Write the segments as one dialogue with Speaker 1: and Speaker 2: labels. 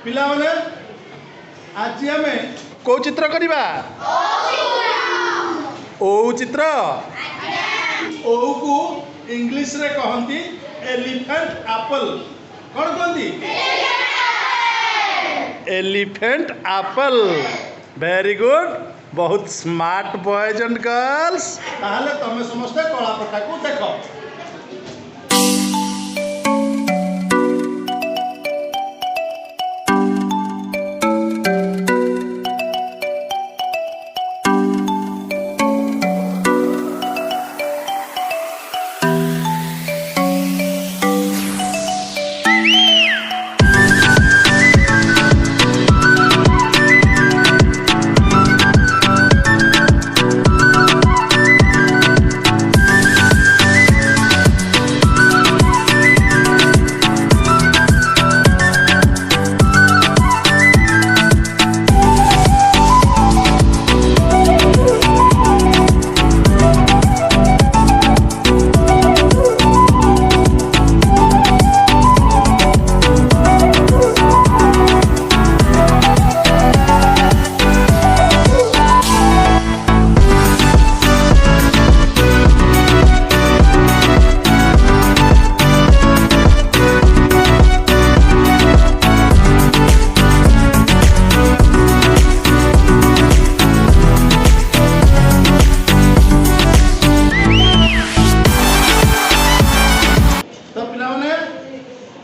Speaker 1: पिला माने आज आम को चित्र करवा ओ चित्र ओ को इंग्लिश रे कहती एलिफेंट एप्पल कौन कहती एलिफेंट एप्पल वेरी गुड बहुत स्मार्ट बॉयज एंड गर्ल्स ताहले तमे समस्त कलापटा को देखो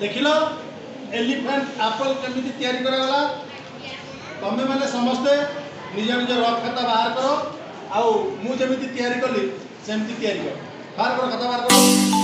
Speaker 1: देखिल एलिफेंट एप्पल केमिति तैयारी करागला तमे माने समस्ते निज निज रफ खाता बाहर करो आउ मु जेमिति तैयारी कली सेमिति तैयारी करो बाहर करो खाता बाहर करो।